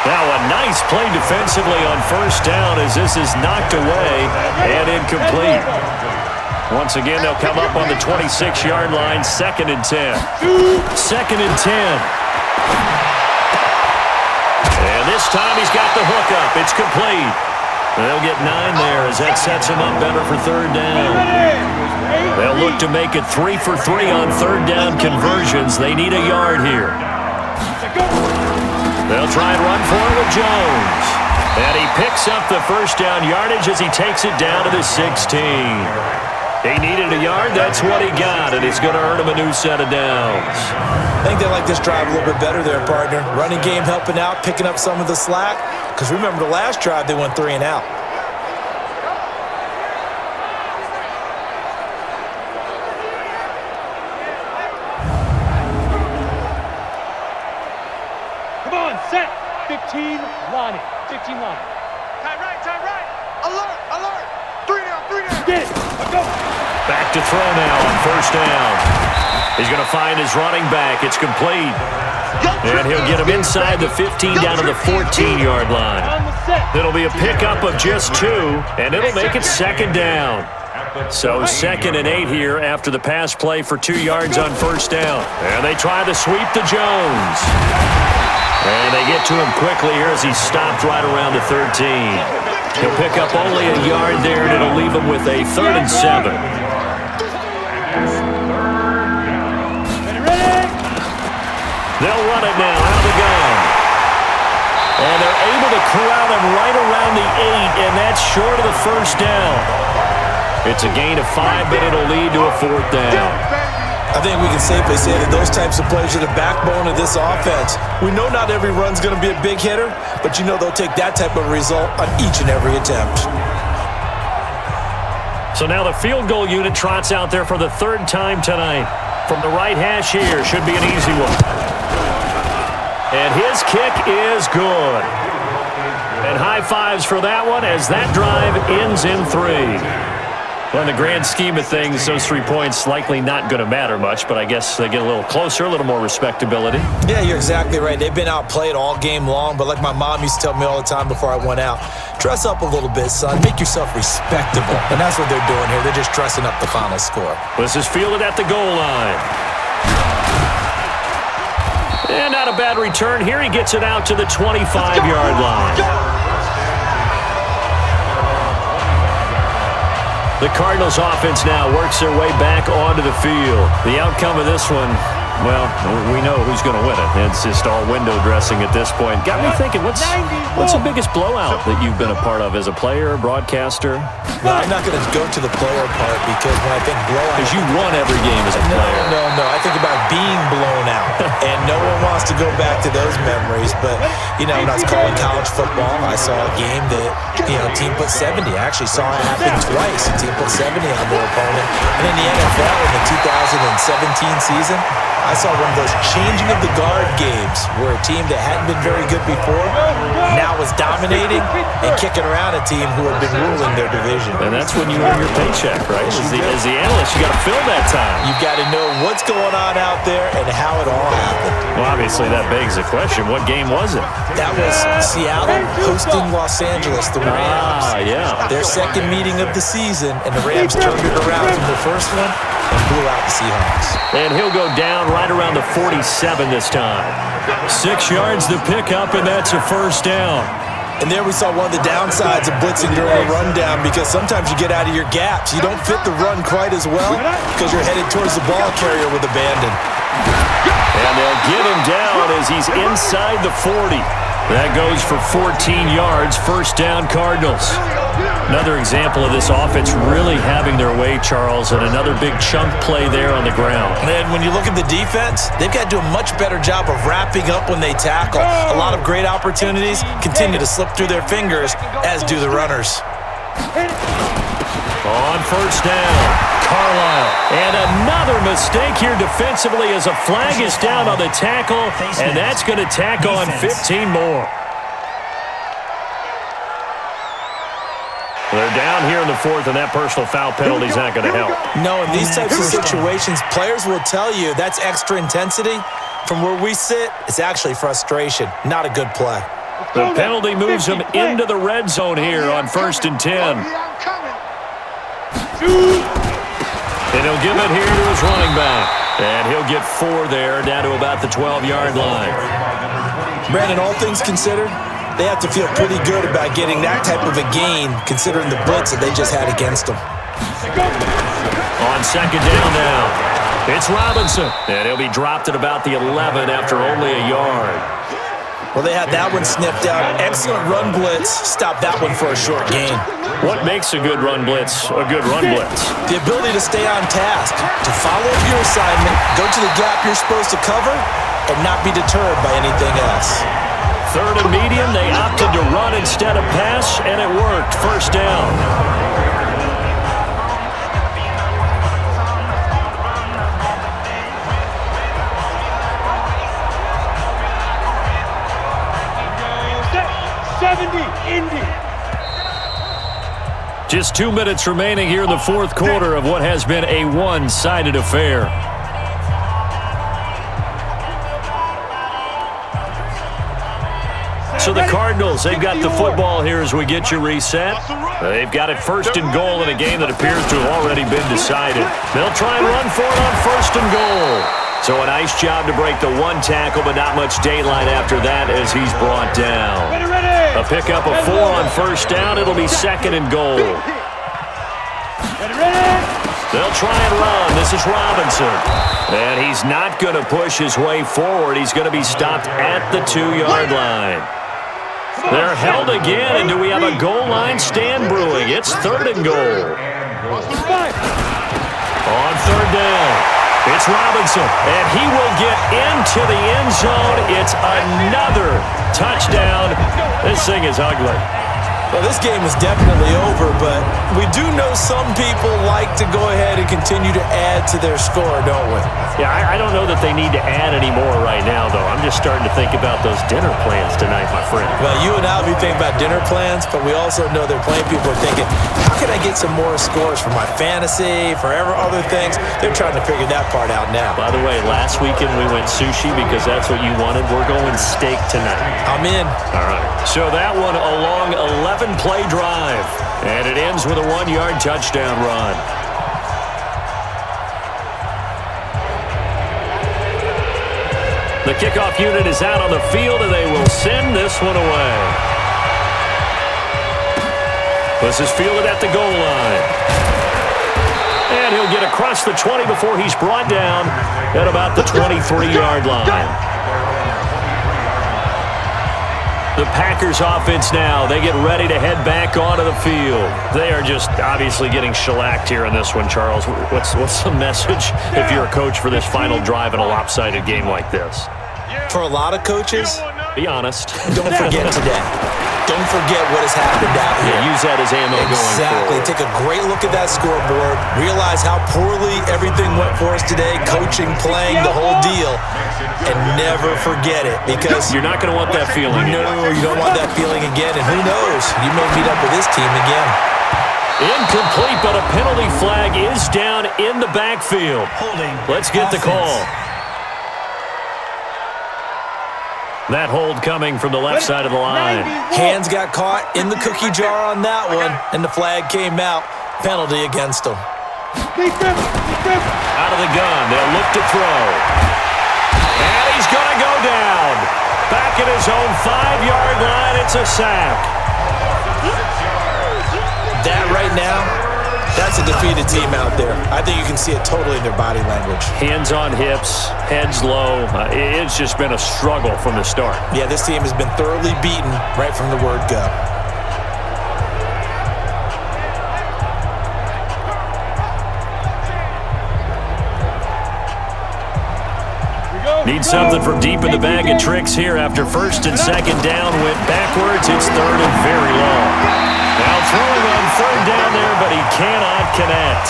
Now a nice play defensively on first down as this is knocked away and incomplete. Once again, they'll come up on the 26-yard line, 2nd and 10. 2nd and 10. And this time he's got the hookup. It's complete. They'll get 9 there as that sets him up better for 3rd down. They'll look to make it 3 for 3 on 3rd down conversions. They need a yard here. They'll try and run for it with Jones. And he picks up the first down yardage as he takes it down to the 16. He needed a yard. That's what he got, and it's going to earn him a new set of downs. I think they like this drive a little bit better there, partner. Running game helping out, picking up some of the slack. Because remember the last drive, they went 3 and out. Come on, set. 15, line it. 15 line. Time right. Alert. 3 down. Get it. Let's go. Back to throw now on first down. He's going to find his running back. It's complete. And he'll get him inside the 15 down to the 14-yard line. It'll be a pickup of just 2, and it'll make it 2nd down. So 2nd and 8 here after the pass play for 2 yards on first down. And they try to sweep to Jones. And they get to him quickly here as he's stopped right around the 13. He'll pick up only a yard there, and it'll leave him with a 3rd and 7. They'll run it now out of the gun. And they're able to corral him right around the 8, and that's short of the first down. It's a gain of 5, but it'll lead to a 4th down. I think we can safely say that those types of plays are the backbone of this offense. We know not every run's going to be a big hitter, but you know they'll take that type of result on each and every attempt. So now the field goal unit trots out there for the 3rd time tonight. From the right hash here, should be an easy one. And his kick is good. And high fives for that one as that drive ends in 3. Well, in the grand scheme of things, those 3 points likely not going to matter much, but I guess they get a little closer, a little more respectability. Yeah, you're exactly right. They've been outplayed all game long, but like my mom used to tell me all the time before I went out, dress up a little bit, son. Make yourself respectable. And that's what they're doing here. They're just dressing up the final score. This is fielded at the goal line. And not a bad return here. He gets it out to the 25-yard line. The Cardinals offense now works their way back onto the field. The outcome of this one, well, we know who's going to win it. It's just all window dressing at this point. Got me thinking, what's the biggest blowout that you've been a part of as a player, broadcaster? No, I'm not going to go to the player part because when I think blowout... Because you won every game as a player. No. I think about being blown out. And no one wants to go back to those memories. But, when I was calling college football, I saw a game that, team put 70. I actually saw it happen twice. A team put 70 on their opponent. And in the NFL in the 2017 season, I saw one of those changing of the guard games where a team that hadn't been very good before now was dominating and kicking around a team who had been ruling their division. And that's when you earn your paycheck, right? As the analyst, you got to fill that time. You've got to know what's going on out there and how it all happened. Well, obviously that begs the question, what game was it? That was Seattle hosting Los Angeles, the Rams. Yeah. Their second meeting of the season, and the Rams turned it around from the first one and blew out the Seahawks. And he'll go down right around the 47 this time. 6 yards to pick up, and that's a first down. And there we saw one of the downsides of blitzing during a rundown because sometimes you get out of your gaps. You don't fit the run quite as well because you're headed towards the ball carrier with abandon. And they'll get him down as he's inside the 40. That goes for 14 yards, first down Cardinals. Another example of this offense really having their way, Charles, and another big chunk play there on the ground. And when you look at the defense, they've got to do a much better job of wrapping up when they tackle. A lot of great opportunities continue to slip through their fingers, as do the runners. On first down, Carlisle. And another mistake here defensively as a flag is down on the tackle, and that's going to tack on 15 more. They're down here in the fourth, and that personal foul penalty is not going to help. No, in these types of situations, players will tell you that's extra intensity. From where we sit, it's actually frustration, not a good play. The penalty moves him into the red zone here on 1st and 10. And he'll give it here to his running back. And he'll get 4 there, down to about the 12-yard line. Brandon, all things considered, they have to feel pretty good about getting that type of a gain, considering the blitz that they just had against them. On second down now, it's Robinson. And he'll be dropped at about the 11 after only a yard. Well, they had that one sniffed out. Excellent run blitz. Stop that one for a short gain. What makes a good run blitz a good run blitz? The ability to stay on task, to follow up your assignment, go to the gap you're supposed to cover, and not be deterred by anything else. 3rd and medium, they opted to run instead of pass, and it worked. First down. Just 2 minutes remaining here in the fourth quarter of what has been a one-sided affair. So the Cardinals, they've got the football here as we get you reset. They've got it 1st and goal in a game that appears to have already been decided. They'll try and run for it on 1st and goal. So a nice job to break the one tackle, but not much daylight after that as he's brought down. A pickup of 4 on 1st down. It'll be 2nd and goal. They'll try and run. This is Robinson. And he's not going to push his way forward. He's going to be stopped at the 2-yard line. They're held again, and do we have a goal line stand brewing? It's 3rd and goal. On 3rd down, it's Robinson, and he will get into the end zone. It's another touchdown. This thing is ugly. Well, this game is definitely over, but we do know some people like to go ahead and continue to add to their score, don't we? Yeah, I don't know that they need to add any more right now, though. I'm just starting to think about those dinner plans tonight, my friend. Well, you and I will be thinking about dinner plans, but we also know that plenty of people are thinking, how can I get some more scores for my fantasy, for other things? They're trying to figure that part out now. By the way, last weekend we went sushi because that's what you wanted. We're going steak tonight. I'm in. All right. So that one a long 11-play drive, and it ends with a 1-yard touchdown run. The kickoff unit is out on the field, and they will send this one away. This is fielded at the goal line. And he'll get across the 20 before he's brought down at about the 23-yard line. The Packers offense now, they get ready to head back onto the field. They are just obviously getting shellacked here in this one, Charles. What's the message if you're a coach for this final drive in a lopsided game like this? For a lot of coaches, be honest. Don't forget today. Don't forget what has happened out here. Yeah, use that as ammo going forward. Exactly. Take a great look at that scoreboard. Realize how poorly everything went for us today, coaching, playing, the whole deal. And never forget it, because you're not going to want that feeling. No, you don't want that feeling again. And who knows? You may meet up with this team again. Incomplete, but a penalty flag is down in the backfield. Let's get the call. That hold coming from the left side of the line. Hands got caught in the cookie jar on that one, and the flag came out. Penalty against them. Out of the gun, they'll look to throw. And he's going to go down. Back at his own 5-yard line, it's a sack. That right now, that's a defeated team out there. I think you can see it totally in their body language. Hands on hips, heads low. It's just been a struggle from the start. Yeah, this team has been thoroughly beaten right from the word go. Need something from deep in the bag of tricks here after first and second down went backwards. It's third and very long. Now throwing on third down there, but he cannot connect.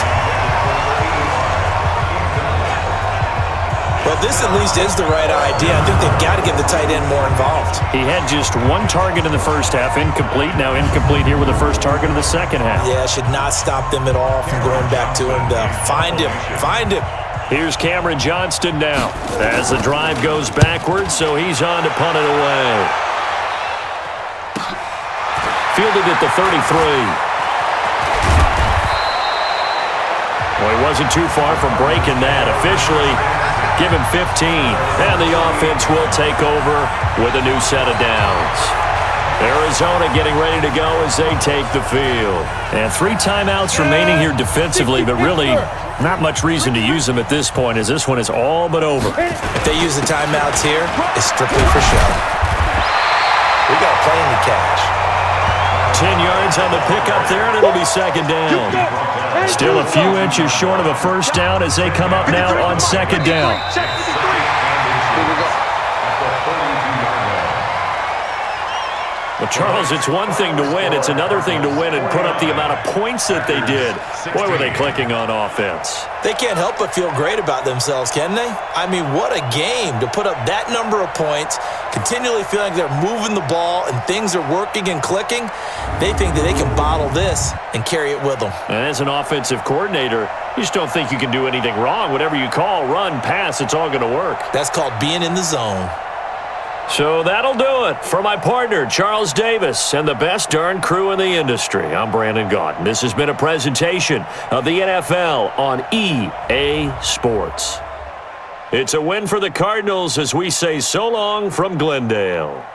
Well, this at least is the right idea. I think they've got to get the tight end more involved. He had just one target in the first half, incomplete. Now incomplete here with the first target in the second half. Yeah, should not stop them at all from going back to him. Find him. Find him. Here's Cameron Johnston now as the drive goes backwards, so he's on to punt it away. Fielded at the 33. Well, he wasn't too far from breaking that. Officially, give him 15. And the offense will take over with a new set of downs. Arizona getting ready to go as they take the field. And 3 timeouts remaining here defensively, but really not much reason to use them at this point, as this one is all but over. If they use the timeouts here, it's strictly for show. We got a plane to catch. 10 yards on the pickup there, and it'll be second down. Still a few inches short of a first down as they come up now on second down. Well, Charles, it's one thing to win. It's another thing to win and put up the amount of points that they did. Boy, were they clicking on offense. They can't help but feel great about themselves, can they? I mean, what a game to put up that number of points, continually feeling they're moving the ball and things are working and clicking. They think that they can bottle this and carry it with them. And as an offensive coordinator, you just don't think you can do anything wrong. Whatever you call, run, pass, it's all going to work. That's called being in the zone. So that'll do it for my partner, Charles Davis, and the best darn crew in the industry. I'm Brandon Gaudin. This has been a presentation of the NFL on EA Sports. It's a win for the Cardinals as we say so long from Glendale.